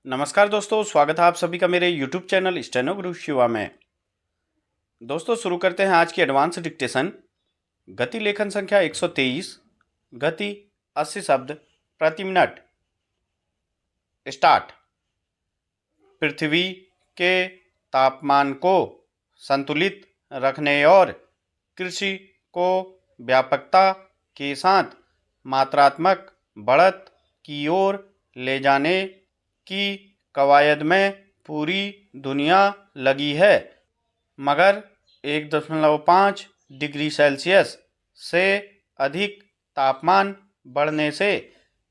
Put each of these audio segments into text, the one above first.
नमस्कार दोस्तों, स्वागत है आप सभी का मेरे YouTube चैनल स्टेनो गुरु शिवा में। दोस्तों शुरू करते हैं आज की एडवांस डिक्टेशन। गति लेखन संख्या 123, गति 80 शब्द प्रति मिनट। स्टार्ट। पृथ्वी के तापमान को संतुलित रखने और कृषि को व्यापकता के साथ मात्रात्मक बढ़त की ओर ले जाने की कवायद में पूरी दुनिया लगी है, मगर 1.5 डिग्री सेल्सियस से अधिक तापमान बढ़ने से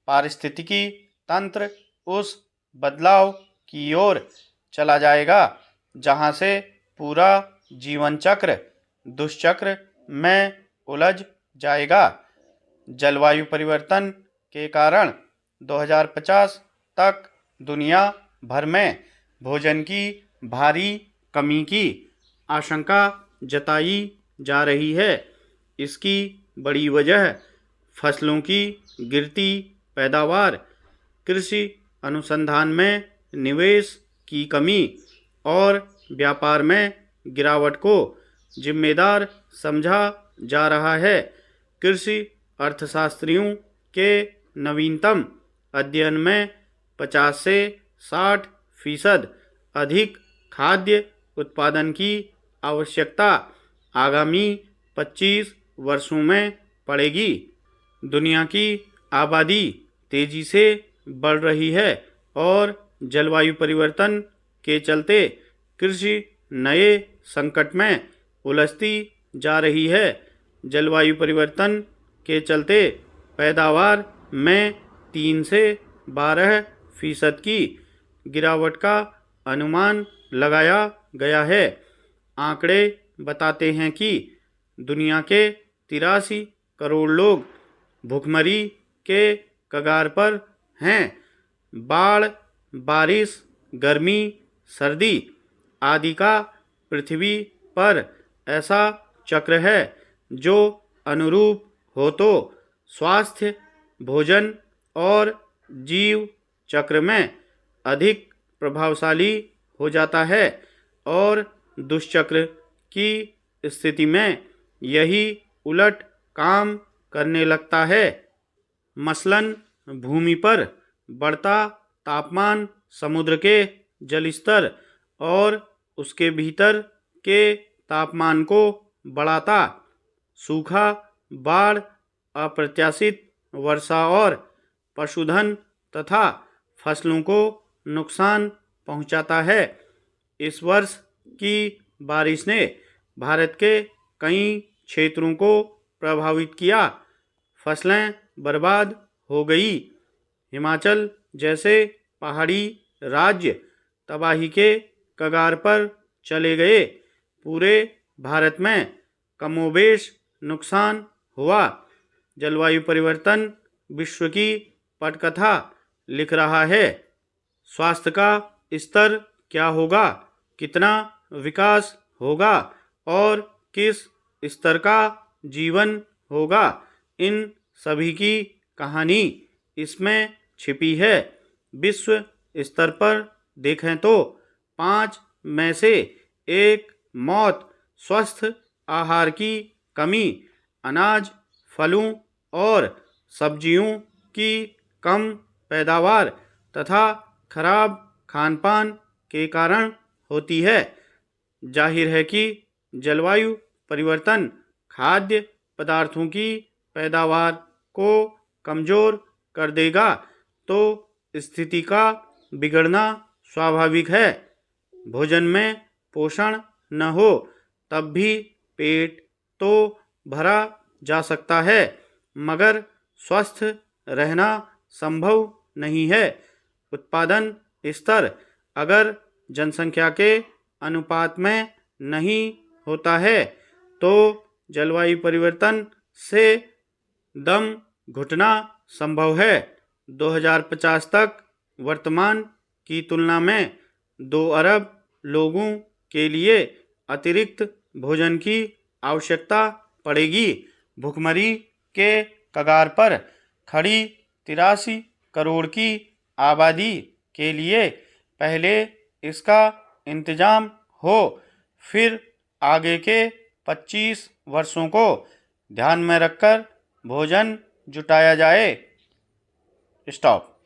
पारिस्थितिकी तंत्र उस बदलाव की ओर चला जाएगा जहां से पूरा जीवन चक्र दुष्चक्र में उलझ जाएगा। जलवायु परिवर्तन के कारण 2050 तक दुनिया भर में भोजन की भारी कमी की आशंका जताई जा रही है। इसकी बड़ी वजह फसलों की गिरती पैदावार, कृषि अनुसंधान में निवेश की कमी और व्यापार में गिरावट को जिम्मेदार समझा जा रहा है। कृषि अर्थशास्त्रियों के नवीनतम अध्ययन में 50 से 60% अधिक खाद्य उत्पादन की आवश्यकता आगामी 25 वर्षों में पड़ेगी। दुनिया की आबादी तेजी से बढ़ रही है और जलवायु परिवर्तन के चलते कृषि नए संकट में उलझती जा रही है। जलवायु परिवर्तन के चलते पैदावार में 3 से 12% की गिरावट का अनुमान लगाया गया है। आंकड़े बताते हैं कि दुनिया के 83 करोड़ लोग भूखमरी के कगार पर हैं। बाढ़, बारिश, गर्मी, सर्दी आदि का पृथ्वी पर ऐसा चक्र है जो अनुरूप हो तो स्वास्थ्य, भोजन और जीव चक्र में अधिक प्रभावशाली हो जाता है और दुष्चक्र की स्थिति में यही उलट काम करने लगता है। मसलन भूमि पर बढ़ता तापमान समुद्र के जलस्तर और उसके भीतर के तापमान को बढ़ाता, सूखा, बाढ़, अप्रत्याशित वर्षा और पशुधन तथा फसलों को नुकसान पहुंचाता है। इस वर्ष की बारिश ने भारत के कई क्षेत्रों को प्रभावित किया। फसलें बर्बाद हो गई। हिमाचल जैसे पहाड़ी राज्य तबाही के कगार पर चले गए। पूरे भारत में कमोबेश नुकसान हुआ। जलवायु परिवर्तन विश्व की पटकथा लिख रहा है। स्वास्थ्य का स्तर क्या होगा, कितना विकास होगा और किस स्तर का जीवन होगा, इन सभी की कहानी इसमें छिपी है। विश्व स्तर पर देखें तो 5 में से 1 मौत स्वस्थ आहार की कमी, अनाज, फलों और सब्जियों की कम पैदावार तथा खराब खानपान के कारण होती है। जाहिर है कि जलवायु परिवर्तन खाद्य पदार्थों की पैदावार को कमजोर कर देगा तो स्थिति का बिगड़ना स्वाभाविक है। भोजन में पोषण न हो तब भी पेट तो भरा जा सकता है, मगर स्वस्थ रहना संभव नहीं है। उत्पादन स्तर अगर जनसंख्या के अनुपात में नहीं होता है तो जलवायु परिवर्तन से दम घुटना संभव है। 2050 तक वर्तमान की तुलना में 2 अरब लोगों के लिए अतिरिक्त भोजन की आवश्यकता पड़ेगी। भुखमरी के कगार पर खड़ी 83 करोड़ की आबादी के लिए पहले इसका इंतजाम हो, फिर आगे के 25 वर्षों को ध्यान में रखकर भोजन जुटाया जाए। स्टॉप।